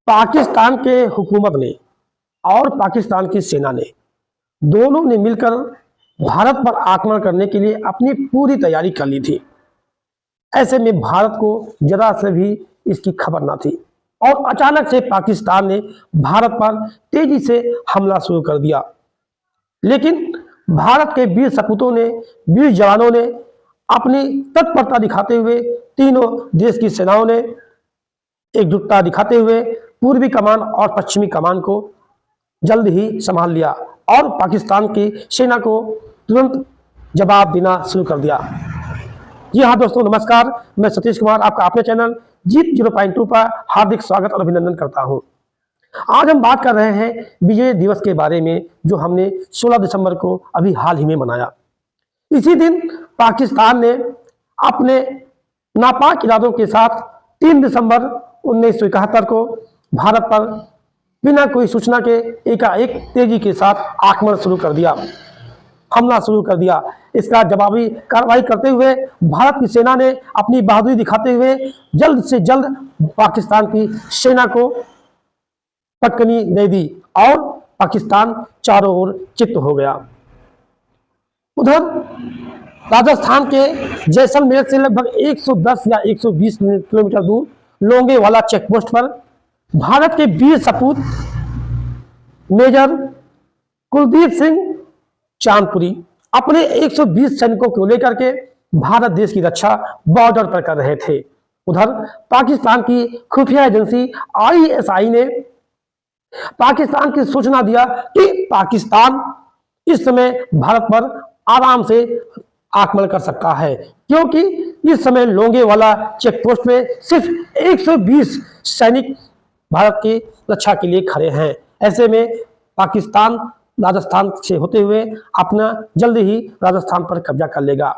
पाकिस्तान के हुकूमत ने और पाकिस्तान की सेना ने दोनों ने मिलकर भारत पर आक्रमण करने के लिए अपनी पूरी तैयारी कर ली थी। ऐसे में भारत को जरा से भी इसकी खबर ना थी और अचानक से पाकिस्तान ने भारत पर तेजी से हमला शुरू कर दिया। लेकिन भारत के वीर सपूतों ने, वीर जवानों ने अपनी तत्परता दिखाते हुए, तीनों देश की सेनाओं ने एकजुटता दिखाते हुए पूर्वी कमान और पश्चिमी कमान को जल्द ही संभाल लिया और पाकिस्तान की सेना को तुरंत जवाब देना शुरू कर दिया। जी हाँ दोस्तों, नमस्कार। मैं सतीश कुमार आपका अपने चैनल जीत 0.2 पर हार्दिक स्वागत और अभिनंदन करता हूँ। आज हम बात कर रहे हैं विजय दिवस के बारे में, जो हमने 16 दिसंबर को अभी हाल ही में मनाया। इसी दिन पाकिस्तान ने अपने नापाक इरादों के साथ 3 दिसंबर 1971 को भारत पर बिना कोई सूचना के एकाएक तेजी के साथ आक्रमण शुरू कर दिया, हमला शुरू कर दिया। इसका जवाबी कार्रवाई करते हुए भारत की सेना ने अपनी बहादुरी दिखाते हुए जल्द से जल्द पाकिस्तान की सेना को पटकनी दे दी और पाकिस्तान चारों ओर चित्त हो गया। उधर राजस्थान के जैसलमेर से लगभग 110 या 120 किलोमीटर दूर लोंगेवाला चेकपोस्ट पर भारत के वीर सपूत मेजर कुलदीप सिंह चांदपुरी अपने 120 सैनिकों को लेकर के भारत देश की रक्षा बॉर्डर पर कर रहे थे। उधर पाकिस्तान की खुफिया एजेंसी ISI ने पाकिस्तान की सूचना दिया कि पाकिस्तान इस समय भारत पर आराम से आक्रमण कर सकता है, क्योंकि इस समय लोंगेवाला चेकपोस्ट में सिर्फ 120 सैनिक भारत की रक्षा के लिए खड़े हैं। ऐसे में पाकिस्तान राजस्थान से होते हुए अपना जल्द ही राजस्थान पर कब्जा कर लेगा।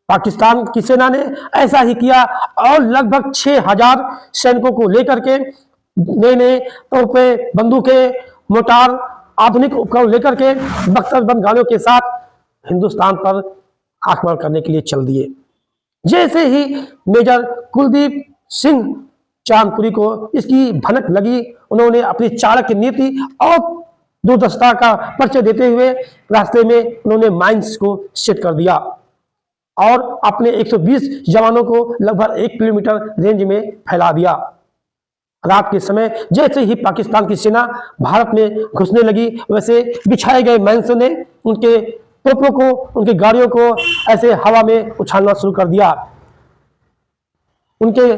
पाकिस्तान की सेना ने ऐसा ही किया और लगभग 6000 सैनिकों को लेकर के नए नए तोपें, बंदूकें, मोटार, आधुनिक उपकरण लेकर के बख्तरबंद गाड़ियों के साथ हिंदुस्तान पर आक्रमण करने के लिए चल दिए। जैसे ही मेजर कुलदीप सिंह चांदपुरी को इसकी भनक लगी, उन्होंने अपनी चाणक्य नीति और दूरदर्शिता का परिचय देते हुए रास्ते में उन्होंने माइंस को सेट कर दिया और अपने 120 जवानों को लगभग 1 किलोमीटर रेंज में फैला दिया। रात के समय जैसे ही पाकिस्तान की सेना भारत में घुसने लगी, वैसे बिछाए गए माइंस ने उनके तोपों को, उनकी गाड़ियों को ऐसे हवा में उछालना शुरू कर दिया। उनके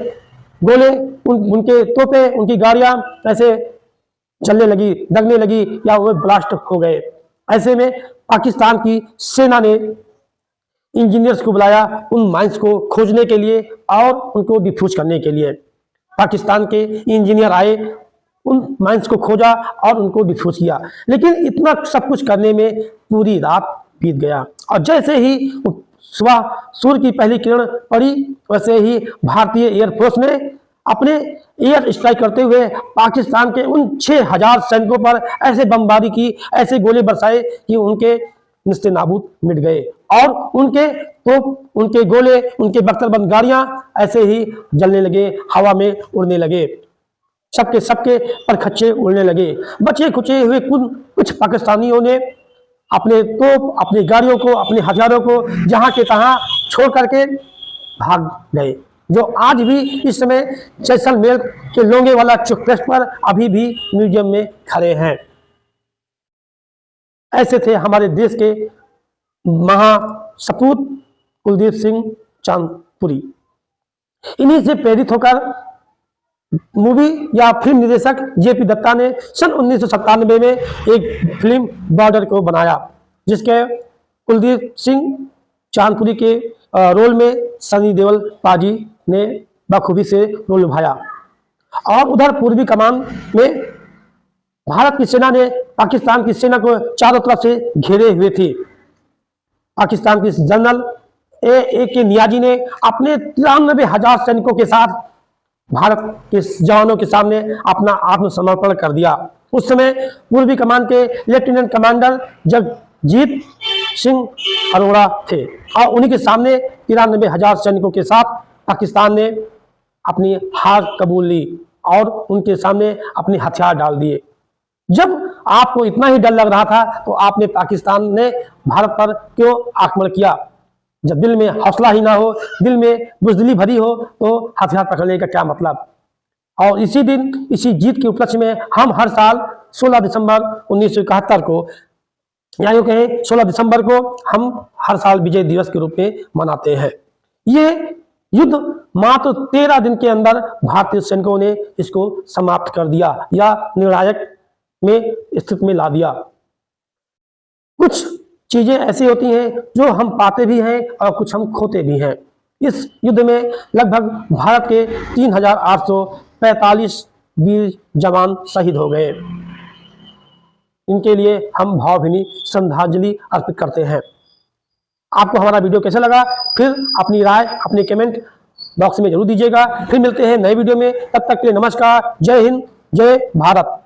गोले, उनके तोपे, उनकी गाड़ियां ऐसे चलने लगी, दगने लगी या वो ब्लास्ट हो गए। ऐसे में पाकिस्तान की सेना ने इंजीनियर्स को बुलाया उन माइंस को खोजने के लिए और उनको डिफ्यूज करने के लिए। पाकिस्तान के इंजीनियर आए, उन माइंस को खोजा और उनको डिफ्यूज किया। लेकिन इतना सब कुछ करने में पूरी रात बीत गया और जैसे ही सुबह सूर्य की पहली किरण पड़ी, वैसे ही भारतीय एयरफोर्स ने अपने एयर स्ट्राइक करते हुए पाकिस्तान के उन 6000 सैनिकों पर ऐसे बमबारी की, ऐसे गोले बरसाए कि उनके निस्ते नाबूद मिट गए और उनके तोप, उनके गोले, उनके बख्तरबंद गाड़ियां ऐसे ही जलने लगे, हवा में उड़ने लगे, सबके परखच्चे उड़ने लगे। बचे खुचे हुए कुछ पाकिस्तानियों ने अपने तोप, अपनी गाड़ियों को, अपने हथियारों को जहां के तहां छोड़ करके भाग गए, जो आज भी इस समय जैसलमेर के लोंगेवाला चेकपोस्ट पर अभी भी म्यूजियम में खड़े हैं। ऐसे थे हमारे देश के महासपूत कुलदीप सिंह चांदपुरी। इन्हीं से प्रेरित होकर मूवी या फिल्म निर्देशक JP दत्ता ने सन 1997 में एक फिल्म बॉर्डर को बनाया, जिसके कुलदीप सिंह चांदपुरी के रोल में सनी देओल पाजी ने बखूबी से रोल निभाया। और उधर पूर्वी कमान में भारत की सेना ने पाकिस्तान की सेना को चारों तरफ से घेरे हुए थी। पाकिस्तान की जनरल AK नियाजी ने अपने 93,000 सैनिकों के साथ भारत के जवानों के सामने अपना आत्मसमर्पण कर दिया। उस समय पूर्वी कमान के लेफ्टिनेंट कमांडर जगजीत सिंह अरोड़ा थे और उन्हीं के सामने 93,000 सैनिकों के साथ पाकिस्तान ने अपनी हार कबूल ली और उनके सामने अपने हथियार डाल दिए। जब आपको इतना ही डर लग रहा था तो आपने पाकिस्तान ने भारत पर क्यों आक्रमण किया? जब दिल में हौसला ही ना हो, दिल में बुजदिली भरी हो, तो हथियार पकड़ने का क्या मतलब? और इसी दिन, इसी जीत के उपलक्ष्य में हम हर साल 16 दिसंबर 1971 को, यानी कहें 16 दिसंबर को हम हर साल विजय दिवस के रूप में मनाते हैं। ये युद्ध मात्र 13 दिन के अंदर भारतीय सैनिकों ने इसको समाप्त कर दिया या निर्णायक में स्थिति में ला दिया। कुछ चीजें ऐसी होती हैं जो हम पाते भी हैं और कुछ हम खोते भी हैं। इस युद्ध में लगभग भारत के 3845 वीर जवान शहीद हो गए। इनके लिए हम भावभीनी श्रद्धांजलि अर्पित करते हैं। आपको हमारा वीडियो कैसा लगा? फिर अपनी राय अपने कमेंट बॉक्स में जरूर दीजिएगा। फिर मिलते हैं नए वीडियो में। तब तक के लिए नमस्कार। जय हिंद, जय भारत।